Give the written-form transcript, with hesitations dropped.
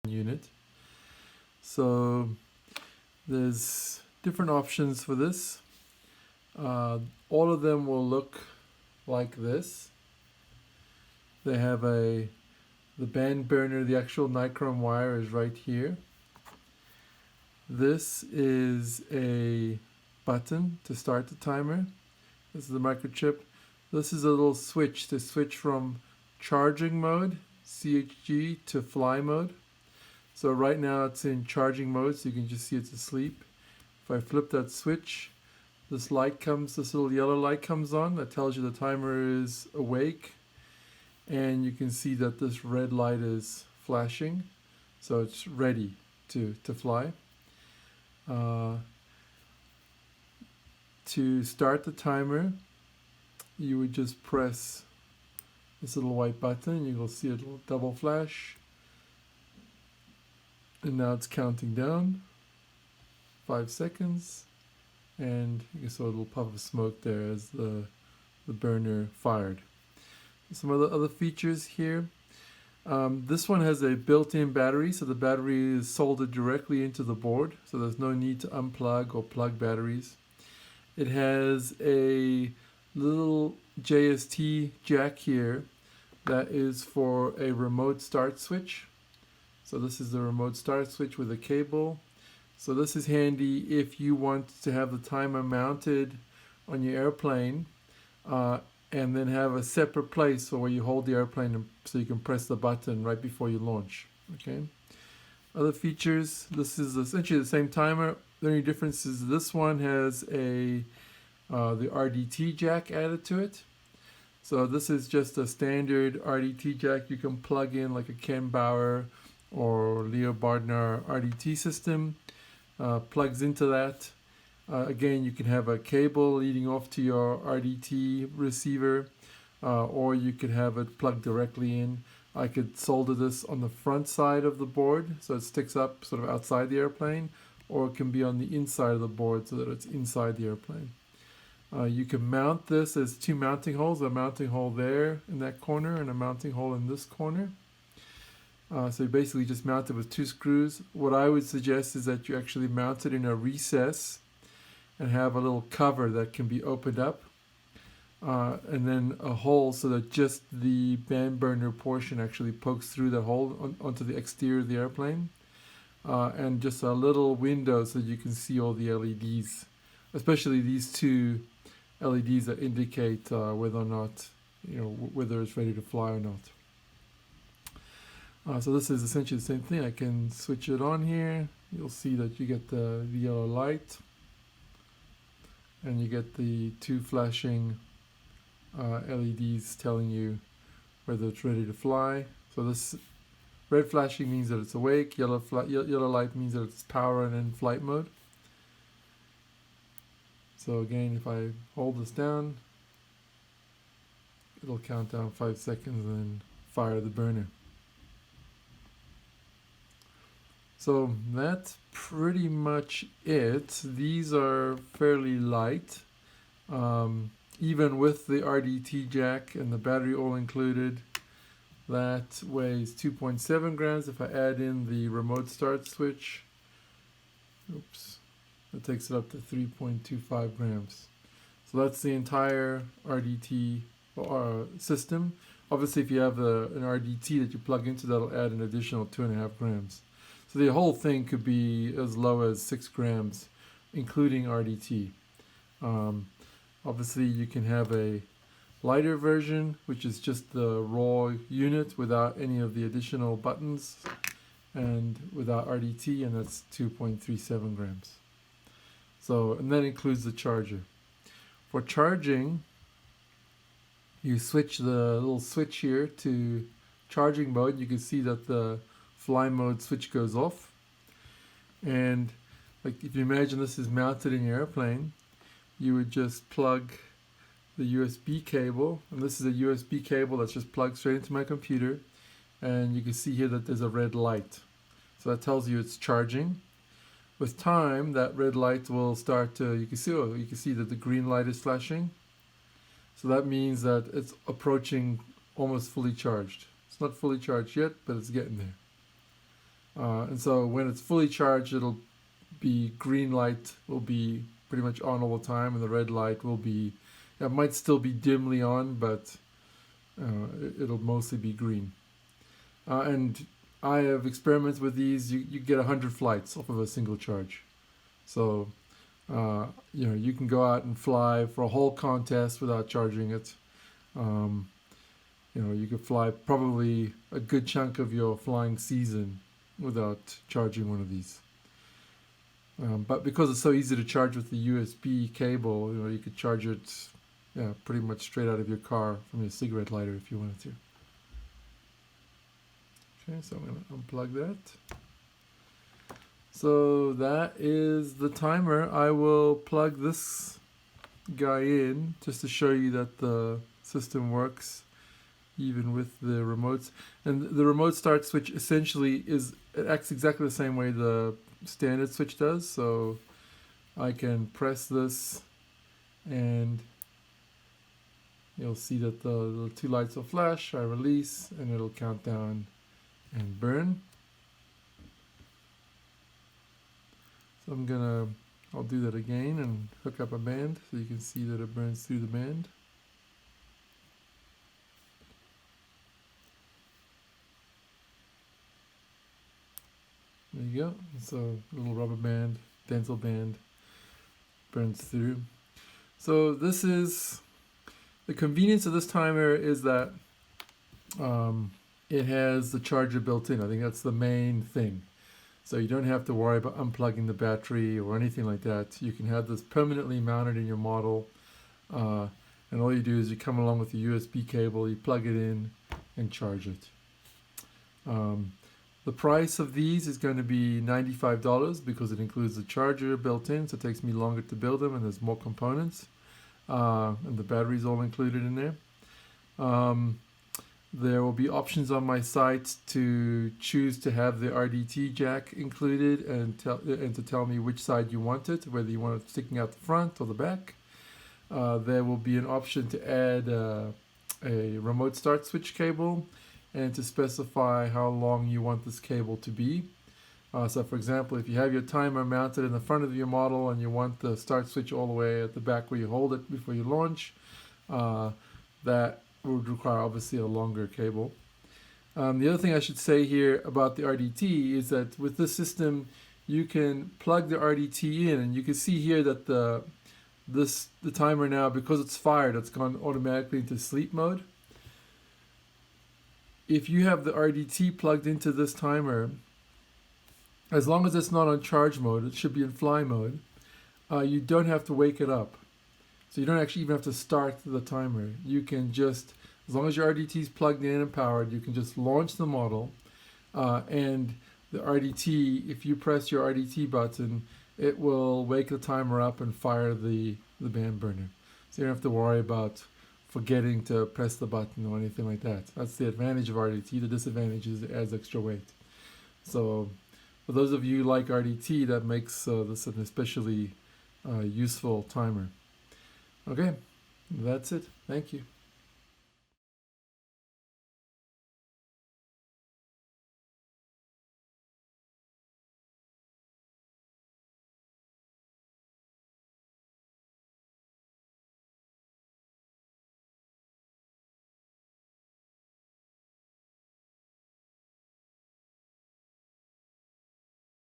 unit. So there's different options for this. All of them will look like this. They have the band burner, the actual nichrome wire is right here. This is a button to start the timer. This is the microchip. This is a little switch to switch from charging mode, CHG, to fly mode. So right now it's in charging mode, so you can just see it's asleep. If I flip that switch, this little yellow light comes on that tells you the timer is awake. And you can see that this red light is flashing, so it's ready to fly. To start the timer, you would just press this little white button. You will see a little double flash. And now it's counting down. 5 seconds. And you saw a little puff of smoke there as the burner fired. Some other features here. This one has a built-in battery, so the battery is soldered directly into the board, so there's no need to unplug or plug batteries. It has a little JST jack here that is for a remote start switch. So this is the remote start switch with a cable. So this is handy if you want to have the timer mounted on your airplane and then have a separate place where you hold the airplane so you can press the button right before you launch. Okay. Other features, this is essentially the same timer. The only difference is this one has the RDT jack added to it. So this is just a standard RDT jack you can plug in like a Ken Bauer or Leo Bardner RDT system. Plugs into that. Again, you can have a cable leading off to your RDT receiver, or you could have it plugged directly in. I could solder this on the front side of the board so it sticks up sort of outside the airplane, or it can be on the inside of the board so that it's inside the airplane. You can mount this as 2 mounting holes, a mounting hole there in that corner and a mounting hole in this corner. So you basically just mount it with 2 screws. What I would suggest is that you actually mount it in a recess and have a little cover that can be opened up, and then a hole so that just the band burner portion actually pokes through the hole onto the exterior of the airplane, and just a little window so you can see all the LEDs, especially these 2 LEDs that indicate whether or not, whether it's ready to fly or not. So this is essentially the same thing. I can switch it on here. You'll see that you get the yellow light. And you get the 2 flashing LEDs telling you whether it's ready to fly. So this red flashing means that it's awake. Yellow light means that it's power and in flight mode. So again, if I hold this down, it'll count down 5 seconds and then fire the burner. So that's pretty much it. These are fairly light, even with the RDT jack and the battery all included. That weighs 2.7 grams. If I add in the remote start switch, that takes it up to 3.25 grams. So that's the entire RDT system. Obviously, if you have an RDT that you plug into, that'll add an additional 2.5 grams. So the whole thing could be as low as 6 grams, including RDT. Obviously, you can have a lighter version, which is just the raw unit without any of the additional buttons and without RDT, and that's 2.37 grams. So, and that includes the charger. For charging, you switch the little switch here to charging mode. You can see that the fly mode switch goes off, and like if you imagine this is mounted in your airplane, you would just plug the USB cable, and this is a USB cable that's just plugged straight into my computer, and you can see here that there's a red light, so that tells you it's charging. With time, that red light will start to, you can see that the green light is flashing, so that means that it's approaching almost fully charged. It's not fully charged yet, but it's getting there. And so when it's fully charged, it'll be green light will be pretty much on all the time, and the red light will be, it might still be dimly on, but it'll mostly be green. And I have experiments with these. You get 100 flights off of a single charge. So, you can go out and fly for a whole contest without charging it. You could fly probably a good chunk of your flying season without charging one of these. But because it's so easy to charge with the USB cable, you could charge it pretty much straight out of your car from your cigarette lighter if you wanted to. Okay, so I'm going to unplug that. So that is the timer. I will plug this guy in just to show you that the system works even with the remotes. And the remote start switch essentially it acts exactly the same way the standard switch does. So I can press this and you'll see that the two lights will flash. I release and it'll count down and burn. So I'll do that again and hook up a band so you can see that it burns through the band. There you go. So little rubber band, dental band, burns through. So this is the convenience of this timer is that it has the charger built in. I think that's the main thing. So you don't have to worry about unplugging the battery or anything like that. You can have this permanently mounted in your model. And all you do is you come along with the USB cable, you plug it in and charge it. The price of these is going to be $95 because it includes the charger built in, so it takes me longer to build them and there's more components. And the battery's all included in there. There will be options on my site to choose to have the RDT jack included and to tell me which side you want it, whether you want it sticking out the front or the back. There will be an option to add a remote start switch cable and to specify how long you want this cable to be. So for example, if you have your timer mounted in the front of your model and you want the start switch all the way at the back where you hold it before you launch, that would require obviously a longer cable. The other thing I should say here about the RDT is that with this system you can plug the RDT in, and you can see here that the timer now, because it's fired, it's gone automatically into sleep mode. If you have the RDT plugged into this timer, as long as it's not on charge mode, it should be in fly mode, you don't have to wake it up. So you don't actually even have to start the timer. You can just, as long as your RDT is plugged in and powered, you can just launch the model, and the RDT, if you press your RDT button, it will wake the timer up and fire the band burner. So you don't have to worry about forgetting to press the button or anything like that. That's the advantage of RDT. The disadvantage is it adds extra weight. So for those of you who like RDT, that makes this an especially useful timer. Okay, that's it. Thank you.